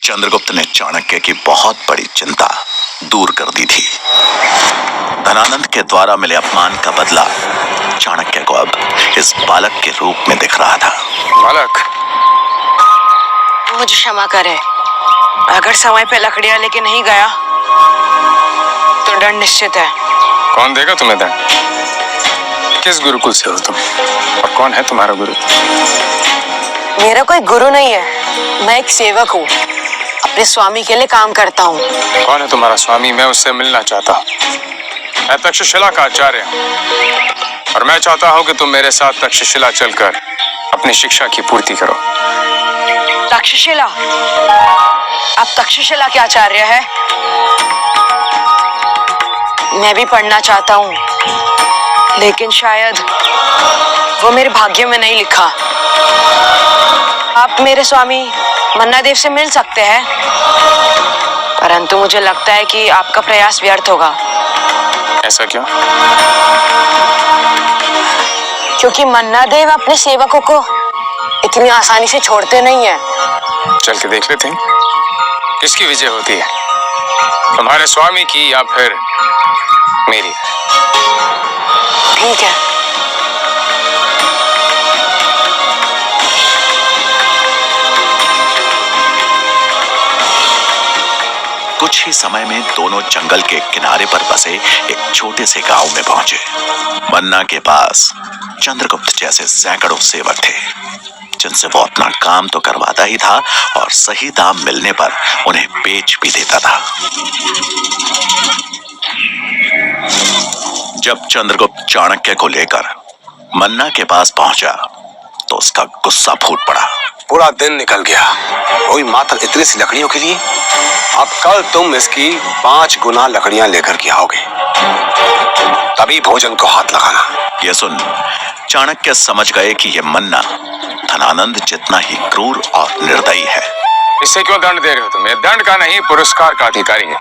चंद्रगुप्त ने चाणक्य की बहुत बड़ी चिंता दूर कर दी थी। धनानंद के द्वारा मिले अपमान का बदला चाणक्य को अब इस बालक के रूप में दिख रहा था। बालक, मुझे क्षमा करे, अगर समय पे लकड़ियां लेके नहीं गया तो दंड निश्चित है। कौन देगा तुम्हें दंड? किस गुरुकुल से हो तुम और कौन है तुम्हारा गुरु? मेरा कोई गुरु नहीं है, मैं एक सेवक हूँ, अपने स्वामी के लिए काम करता हूँ। कौन है तुम्हारा स्वामी? मैं उससे मिलना चाहता हूँ। मैं तक्षशिला का आचार्य हूँ और मैं चाहता हूँ कि तुम मेरे साथ तक्षशिला चलकर अपनी शिक्षा की पूर्ति करो। तक्षशिला? आप तक्षशिला के आचार्य है? मैं भी पढ़ना चाहता हूँ, लेकिन शायद वो मेरे भाग्य में नहीं लिखा। आप मेरे स्वामी मन्नादेव से मिल सकते हैं, परंतु मुझे लगता है कि आपका प्रयास व्यर्थ होगा। ऐसा क्यों? क्योंकि मन्नादेव अपने सेवकों को इतनी आसानी से छोड़ते नहीं हैं। चल के देख लेते हैं किसकी विजय होती है, तुम्हारे स्वामी की या फिर मेरी। ठीक है। कुछ ही समय में दोनों जंगल के किनारे पर बसे एक छोटे से गांव में पहुंचे। मन्ना के पास चंद्रगुप्त जैसे सैकड़ों सेवक थे, जिनसे वो अपना काम तो करवाता ही था और सही दाम मिलने पर उन्हें बेच भी देता था। जब चंद्रगुप्त चाणक्य को लेकर मन्ना के पास पहुंचा तो उसका गुस्सा फूट पड़ा। पूरा दिन निकल गया, वही मात्र इतनी सी लकड़ियों के लिए। अब कल तुम इसकी 5 गुना लकड़ियां लेकर के आओगे, तभी भोजन को हाथ लगाना। ये सुन चाणक्य समझ गए कि ये मन्ना धनानंद जितना ही क्रूर और निर्दयी है। इससे क्यों दंड दे रहे हो तुम? ये दंड का नहीं, पुरस्कार का अधिकारी है।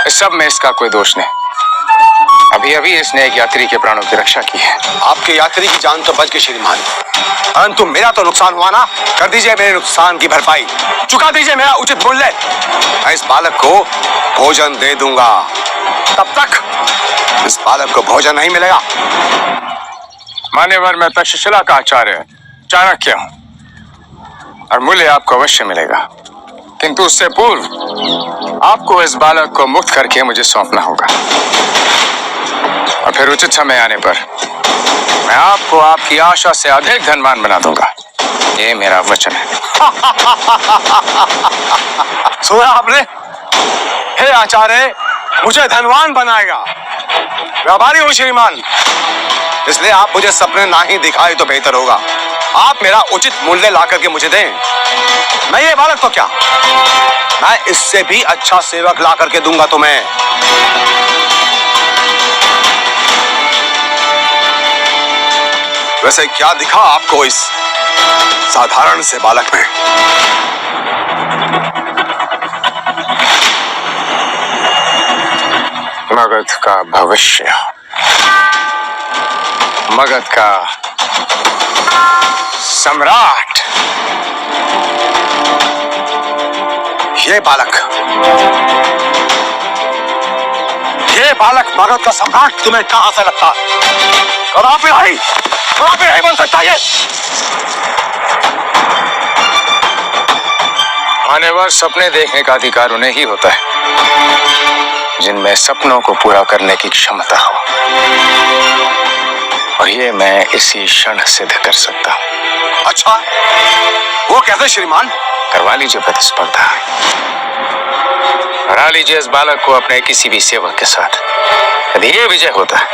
इस सब में इसका कोई दोष नहीं। अभी अभी इसने एक यात्री के प्राणों की रक्षा की है। आपके यात्री की जान तो बच गई श्रीमान, परंतु मेरा तो नुकसान हुआ ना। कर दीजिए मेरे नुकसान की भरपाई, चुका दीजिए मेरा उचित मूल्य। मैं इस बालक को भोजन दे दूंगा, तब तक इस बालक को भोजन नहीं मिलेगा। मान्यवर, मैं तक्षशिला का आचार्य चाणक्य हूँ और मूल्य आपको अवश्य मिलेगा, किंतु उससे पूर्व आपको इस बालक को मुक्त करके मुझे सौंपना होगा और फिर उचित समय आने पर मैं आपको आपकी आशा से अधिक धनवान बना दूंगा। ये मेरा वचन है। सुना आपने? हे आचार्य, मुझे धनवान बनाएगा। व्यापारी हूँ श्रीमान, इसलिए आप मुझे सपने ना ही दिखाए तो बेहतर होगा। आप मेरा उचित मूल्य ला करके मुझे दें। मैं ये बालक तो क्या, मैं इससे भी अच्छा सेवक ला करके दूंगा तुम्हें। वैसे क्या दिखा आपको इस साधारण से बालक में? मगध का भविष्य, मगध का सम्राट। ये बालक मगध का सम्राट तुम्हें कहां से लगता? कदापि नहीं बन सकता ये। मान्यवर, सपने देखने का अधिकार उन्हें ही होता है जिनमें सपनों को पूरा करने की क्षमता हो, और ये मैं इसी क्षण सिद्ध कर सकता हूँ। अच्छा, वो कैसे श्रीमान? करवा लीजिए प्रतिस्पर्धा, हरा लीजिए इस बालक को अपने किसी भी सेवक के साथ। यदि ये विजय होता है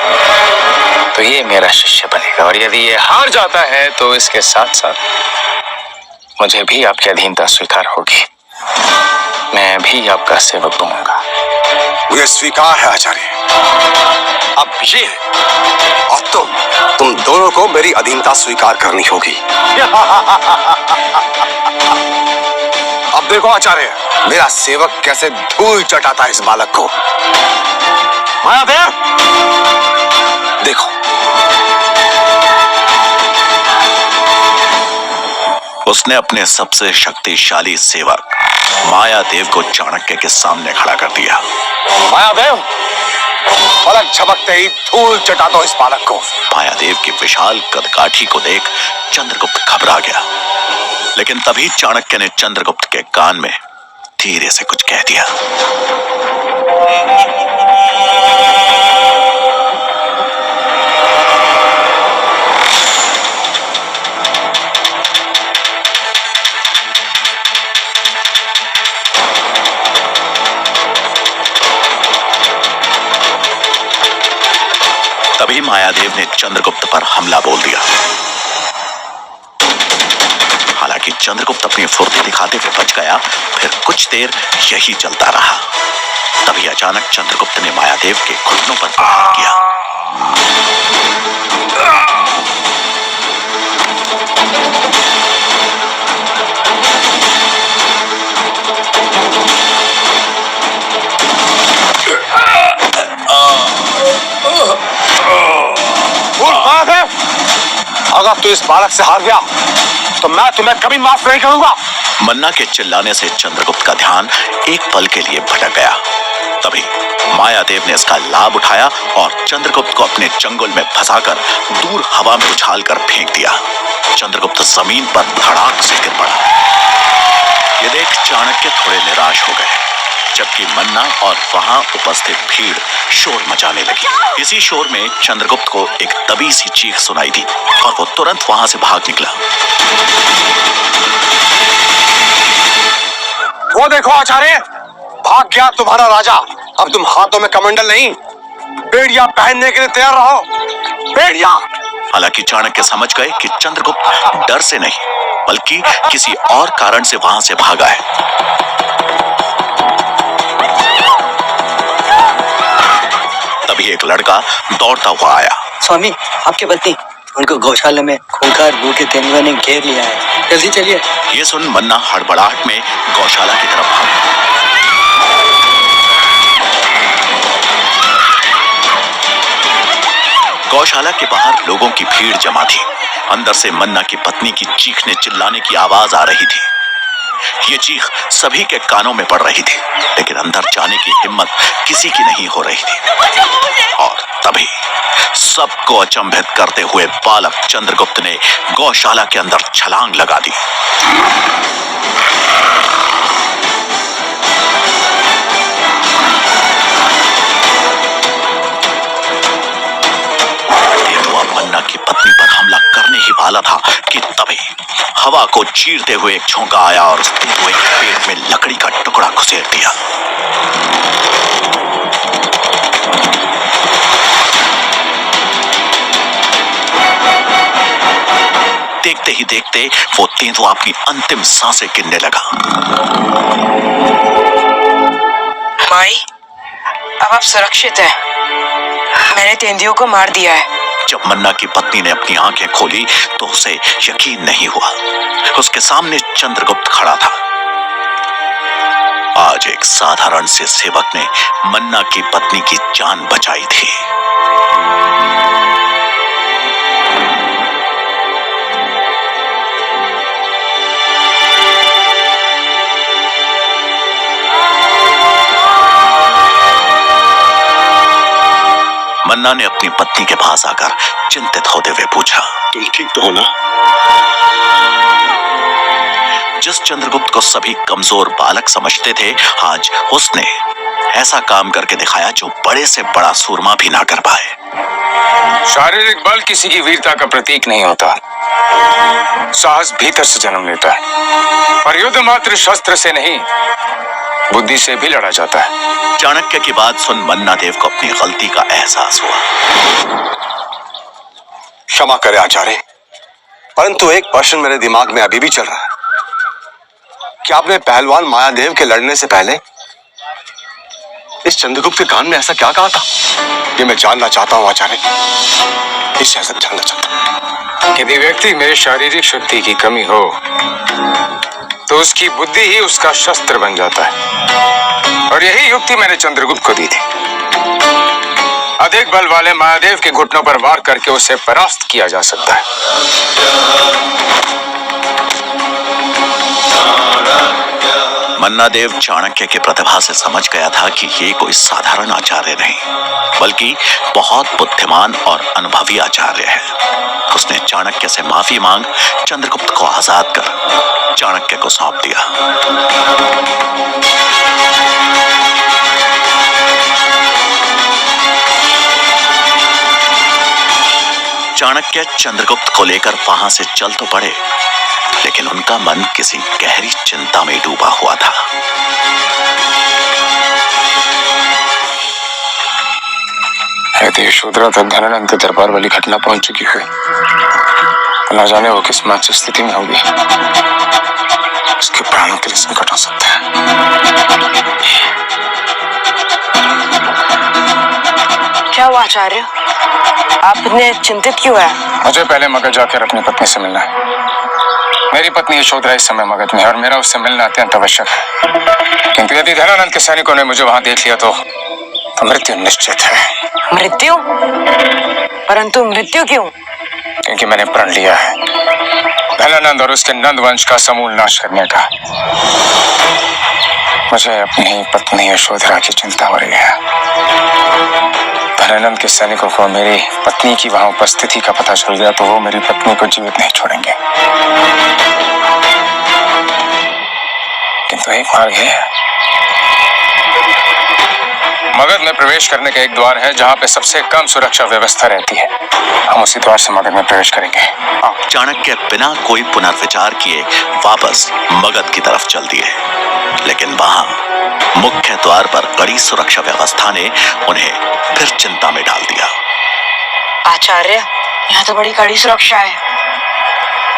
तो ये मेरा शिष्य बनेगा, और यदि ये हार जाता है तो इसके साथ साथ मुझे भी आपकी अधीनता स्वीकार होगी। मैं भी आपका सेवक बनूंगा। मुझे स्वीकार है आचार्य। अब ये और तुम दोनों को मेरी अधीनता स्वीकार करनी होगी। अब देखो आचार्य, मेरा सेवक कैसे धूल चटाता है इस बालक को। मायादेव, देखो। उसने अपने सबसे शक्तिशाली सेवक मायादेव को चाणक्य के सामने खड़ा कर दिया। मायादेव, पलक झपकते ही धूल चटा दो इस बालक को। मायादेव की विशाल कदकाठी को देख चंद्रगुप्त घबरा गया, लेकिन तभी चाणक्य ने चंद्रगुप्त के कान में धीरे से कुछ कह दिया। तभी मायादेव ने चंद्रगुप्त पर हमला बोल दिया। हालांकि चंद्रगुप्त अपनी फुर्ती दिखाते हुए बच गया। फिर कुछ देर यही चलता रहा। तभी अचानक चंद्रगुप्त ने मायादेव के घुटनों पर प्रहार किया। अगर तू इस बालक से हार गया तो मैं तुम्हें कभी माफ नहीं करूंगा। मन्ना के चिल्लाने से चंद्रगुप्त का ध्यान एक पल के लिए भटक गया। तभी मायादेव ने इसका लाभ उठाया और चंद्रगुप्त को अपने चंगुल में फंसाकर दूर हवा में उछालकर फेंक दिया। चंद्रगुप्त जमीन पर धड़ाक से गिर पड़ा। ये देख चाणक्य थोड़े निराश हो गए, जबकि मन्ना और वहां उपस्थित भीड़ शोर मचाने लगी। इसी शोर में चंद्रगुप्त को एक दबी सी चीख सुनाई दी और वो तुरंत वहां से भाग निकला। वो देखो आचार्य, भाग गया तुम्हारा राजा। अब तुम हाथों में कमंडल नहीं, बेड़िया पहनने के लिए तैयार रहो। बेड़िया। हालांकि चाणक्य समझ गए कि चंद्रगुप्त डर से नहीं बल्कि किसी और कारण से वहां से भागा है। तभी एक लड़का दौड़ता हुआ आया। स्वामी, आपके पत्नी, उनको गौशाला में खूंखार भूखे तेंदुए ने घेर लिया है, जल्दी चलिए। ये सुन मन्ना हड़बड़ाहट में गौशाला की तरफ भागा। गौशाला के बाहर लोगों की भीड़ जमा थी। अंदर से मन्ना की पत्नी की चीखने चिल्लाने की आवाज आ रही थी। ये चीख सभी के कानों में पड़ रही थी, लेकिन अंदर जाने की हिम्मत किसी की नहीं हो रही थी। और तभी सबको अचंभित करते हुए बालक चंद्रगुप्त ने गौशाला के अंदर छलांग लगा दी। तेंदुआ मन्ना की पत्नी पर हमला करने ही वाला था कि तभी हवा को चीरते हुए एक झोंका आया और उस तेंदुए के पेट में लकड़ी का टुकड़ा घुसेड़ दिया। देखते ही देखते वो तेंदुआ अपनी अंतिम सांसें गिनने लगा। माई, अब आप सुरक्षित हैं। मैंने तेंदुओं को मार दिया है। जब मन्ना की पत्नी ने अपनी आंखें खोली तो उसे यकीन नहीं हुआ। उसके सामने चंद्रगुप्त खड़ा था। आज एक साधारण से सेवक ने मन्ना की पत्नी की जान बचाई थी। मन्ना ने अपनी पत्नी के पास आकर चिंतित होते हुए पूछा, तुम ठीक तो हो ना? जिस चंद्रगुप्त को सभी कमजोर बालक समझते थे, आज उसने ऐसा काम करके दिखाया जो बड़े से बड़ा सूरमा भी ना कर पाए। शारीरिक बल किसी की वीरता का प्रतीक नहीं होता, साहस भीतर से जन्म लेता है। पर युद्ध मात्र शस्त्र से नहीं, बुद्धि से भी लड़ा जाता है। चाणक्य की बात सुन मन्ना देव को अपनी गलती का एहसास हुआ। क्षमा करें आचार्य, परंतु एक प्रश्न मेरे दिमाग में अभी भी चल रहा है। क्या आपने पहलवान मायादेव के लड़ने से पहले इस चंद्रगुप्त के कान में ऐसा क्या कहा था? ये मैं जानना चाहता हूं आचार्य, इससे ऐसा जानना चाहता हूं। यदि व्यक्ति में शारीरिक शक्ति की कमी हो तो उसकी बुद्धि ही उसका शस्त्र बन जाता है, और यही युक्ति मैंने चंद्रगुप्त को दी थी। अधिक बल वाले मायादेव के घुटनों पर वार करके उसे परास्त किया जा सकता है। मन्नादेव चाणक्य की प्रतिभा से समझ गया था कि ये कोई साधारण आचार्य नहीं, बल्कि बहुत बुद्धिमान और अनुभवी आचार्य है। उसने चाणक्य से माफी मांग चंद्रगुप्त को आजाद कर चाणक्य को सौंप दिया। चाणक्य चंद्रगुप्त को लेकर वहां से चल तो पड़े, लेकिन उनका मन किसी गहरी चिंता में डूबा हुआ था। यशोधरा तक धनानंद के दरबार वाली घटना पहुंच चुकी है। न जाने वो किस मानसिक स्थिति में होगी। उसके प्राणों के लिए संकट हो सकता है। क्या हुआ आचार्य, आप इतने चिंतित क्यों हैं? मुझे पहले मगध जाकर अपनी पत्नी से मिलना है। मेरी पत्नी यशोधरा इस समय मगध में है और मेरा उससे मिलना अत्यंत आवश्यक है। किंतु यदि धनानंद के सैनिकों ने मुझे वहां देख लिया तो मृत्यु निश्चित है। मृत्यु? परंतु मृत्यु क्यों? क्योंकि मैंने प्रण लिया है धनानंद और उसके नंद वंश का समूल नाश करने का। मुझे अपनी पत्नी यशोधरा की चिंता हो रही है। धनानंद के सैनिकों को मेरी पत्नी की वहां उपस्थिति का पता चल गया तो वो मेरी पत्नी को जीवित नहीं छोड़ेंगे। किंतु एक मार्ग है। मगध में प्रवेश करने का एक द्वार है जहां पे सबसे कम सुरक्षा व्यवस्था रहती है। हम उसी द्वार से मगध में प्रवेश करेंगे। चाणक्य बिना कोई पुनर्विचार किए वापस मगध की तरफ चल दिए, लेकिन वहां मुख्य द्वार पर कड़ी सुरक्षा व्यवस्था ने उन्हें फिर चिंता में डाल दिया। आचार्य, यहाँ तो बड़ी कड़ी सुरक्षा है।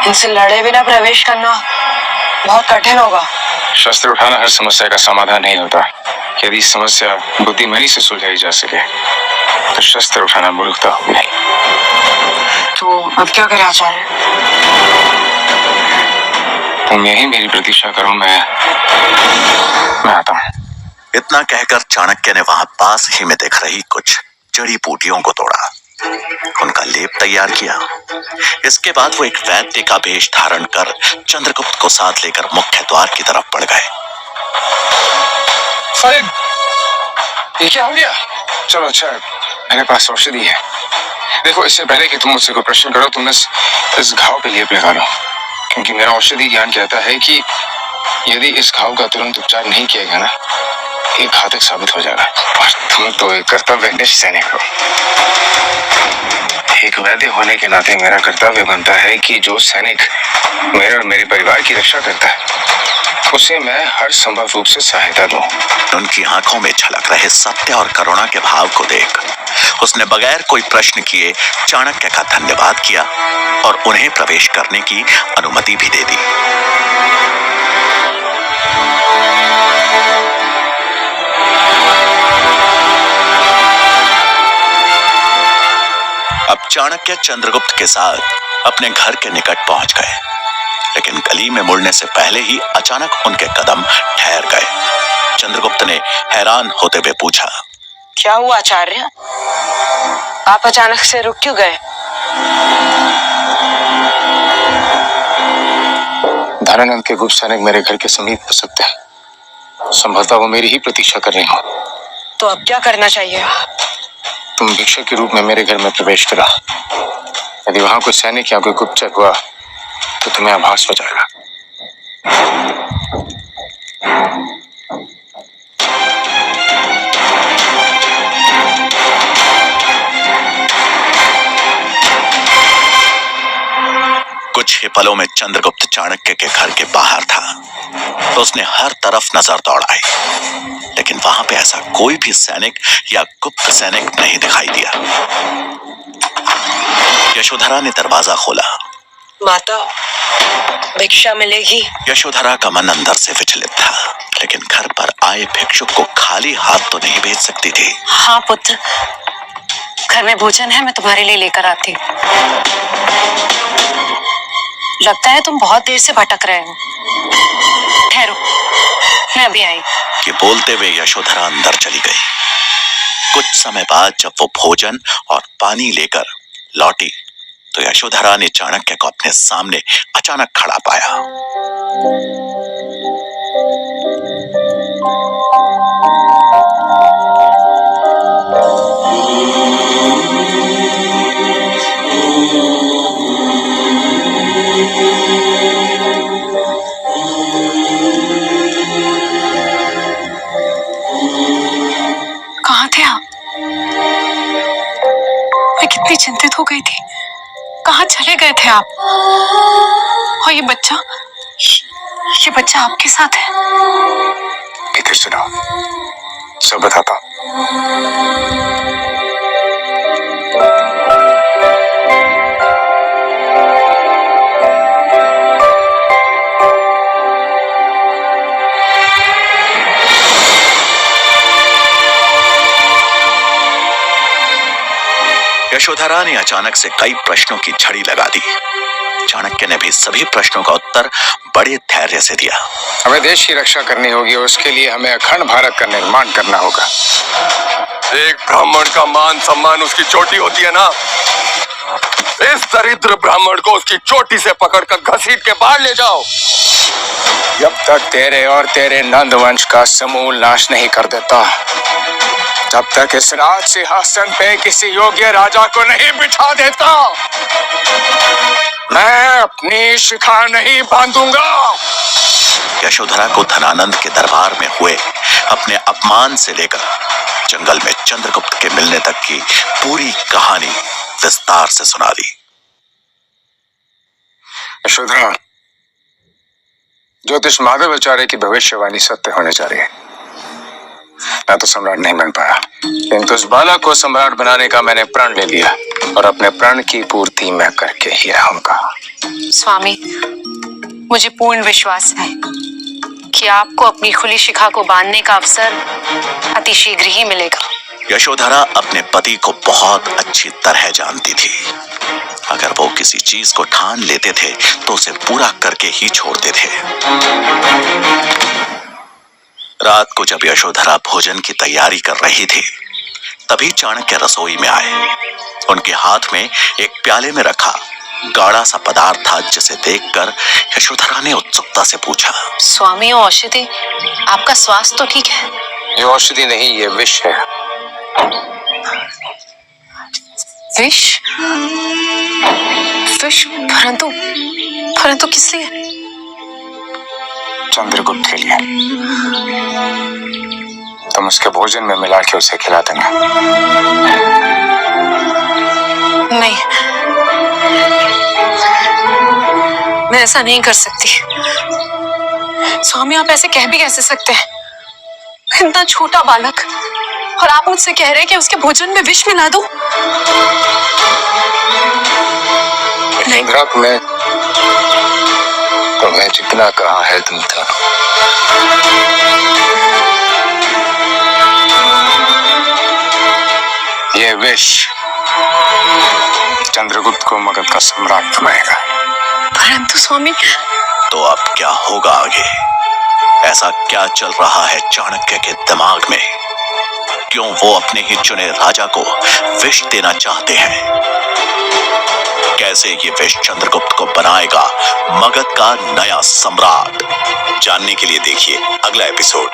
इनसे लड़े बिना प्रवेश करना बहुत कठिन होगा। शस्त्र उठाना हर समस्या का समाधान नहीं होता। यदि समस्या बुद्धिमानी से सुलझाई जा सके तो शस्त्र उठाना मूर्खता होगी। तो अब क्या करें आचार्य? तुम यही मेरी प्रतीक्षा करो, मैं आता हूँ। इतना कहकर चाणक्य ने वहां पास ही में दिख रही कुछ जड़ी बूटियों को तोड़ा, उनका लेप तैयार किया। इसके बाद वो एक वैद्य का वेश धारण कर चंद्रगुप्त को साथ लेकर मुख्य द्वार की तरफ बढ़ गए। अरे ये क्या हो गया? चलो अच्छा, मेरे पास औषधि है। देखो, इससे पहले कि तुम मुझसे कोई प्रश्न करो, तुम इस घाव पे लेप लगा लो, क्योंकि मेरा औषधि ज्ञान कहता है कि यदि इस घाव का तुरंत उपचार नहीं किया गया ना, ये घातक साबित हो जाएगा। और तुम तो एक कर्तव्यनिष्ठ सैनिक हो। एक वैद्य होने के नाते मेरा कर्तव्य बनता है कि जो सैनिक मेरे और मेरे परिवार की रक्षा करता है उसे मैं हर संभव रूप से सहायता दूं। उनकी आंखों में झलक रहे सत्य और करुणा के भाव को देख उसने बगैर कोई प्रश्न किए चाणक्य का धन्यवाद किया और उन्हें प्रवेश करने की अनुमति भी दे दी। अब चाणक्य चंद्रगुप्त के साथ अपने घर के निकट पहुंच गए, लेकिन गली में मुड़ने से पहले ही अचानक उनके कदम ठहर गए। चंद्रगुप्त ने हैरान होते हुए पूछा, क्या हुआ आचार्य? आप अचानक से रुक क्यों गए? धनानंद के गुप्त सैनिक मेरे घर के समीप हो सकते हैं। संभवतः वो मेरी ही प्रतीक्षा कर रहे हो। तो अब क्या करना चाहिए? तुम भिक्षक के रूप में मेरे घर में प्रवेश करा। यदि वहां कोई सैनिक या कोई गुप्तचर हुआ तो तुम्हें आभास हो जाएगा। कुछ ही पलों में चंद्रगुप्त चाणक्य के घर के बाहर था तो उसने हर तरफ नजर दौड़ाई, लेकिन वहां पे ऐसा कोई भी सैनिक या गुप्त सैनिक नहीं दिखाई दिया। यशोधरा ने दरवाजा खोला। माता, भिक्षा मिलेगी? यशोधरा का मन अंदर से विचलित था, लेकिन घर पर आए भिक्षुक को खाली हाथ तो नहीं भेज सकती थी। हाँ पुत्र, घर में भोजन है, मैं तुम्हारे लिए लेकर आती। लगता है तुम बहुत देर से भटक रहे हो। ठहरो, मैं अभी आई। ये बोलते हुए यशोधरा अंदर चली गई। कुछ समय बाद जब वो भोजन और पानी लेकर लौटी तो यशोधरा ने चाणक्य को अपने सामने अचानक खड़ा पाया। गए थे आप? और ये बच्चा आपके साथ है? इधर सुनो, सब बताता हूं। यशोधरा ने अचानक से कई प्रश्नों की झड़ी लगा दी। चाणक्य ने भी सभी प्रश्नों का उत्तर बड़े धैर्य से दिया। हमें देश की रक्षा करनी होगी, उसके लिए हमें अखंड भारत का निर्माण करना होगा। एक ब्राह्मण का मान सम्मान उसकी चोटी होती है ना, इस दरिद्र ब्राह्मण को उसकी चोटी से पकड़कर घसीट के बाहर ले जाओ। जब तक तेरे और तेरे नंद वंश का समूल नाश नहीं कर देता, तब तक इस राज सिंहासन पे किसी योग्य राजा को नहीं बिठा देता। मैं अपनी शिखा नहीं बांधूंगा। यशोधरा को धनानंद के दरबार में हुए अपने अपमान से लेकर जंगल में चंद्रगुप्त के मिलने तक की पूरी कहानी विस्तार से सुना दी। यशोधरा, ज्योतिष माधवाचार्य की भविष्यवाणी सत्य होने जा रही है। मैं तो सम्राट नहीं बन पाया, किंतु उस बालक को सम्राट बनाने का मैंने प्रण ले लिया और अपने प्रण की पूर्ति मैं करके ही रहूंगा। स्वामी, मुझे पूर्ण विश्वास है कि आपको अपनी खुली शिखा को बांधने का अवसर अतिशीघ्र ही मिलेगा। यशोधरा अपने पति को बहुत अच्छी तरह जानती थी। अगर वो किसी चीज को ठान लेते थे तो उसे पूरा करके ही छोड़ते थे। रात को जब यशोधरा भोजन की तैयारी कर रही थी, तभी चाणक्य रसोई में आए। उनके हाथ में एक प्याले में रखा गाढ़ा सा पदार्थ था, जिसे देखकर यशोधरा ने उत्सुकता से पूछा, स्वामी, औषधि, आपका स्वास्थ्य तो ठीक है? ये औषधि नहीं, ये विष है। विष? विष? परंतु किस लिए? चंद्रगुप्त के लिए। तुम उसके भोजन में मिला के उसे खिला देना। नहीं, मैं ऐसा नहीं कर सकती। स्वामी, आप ऐसे कह भी कैसे सकते हैं? इतना छोटा बालक, और आप मुझसे कह रहे हैं कि उसके भोजन में विष मिला दूं? नहीं। तुम्हें जितना कहा है तुम था। ये विष चंद्रगुप्त को मगध का सम्राट बनाएगा। परंतु स्वामी, तो अब क्या होगा आगे? ऐसा क्या चल रहा है चाणक्य के दिमाग में? क्यों वो अपने ही चुने राजा को विष देना चाहते हैं? कैसे ये विष चंद्रगुप्त को बनाएगा मगध का नया सम्राट? जानने के लिए देखिए अगला एपिसोड।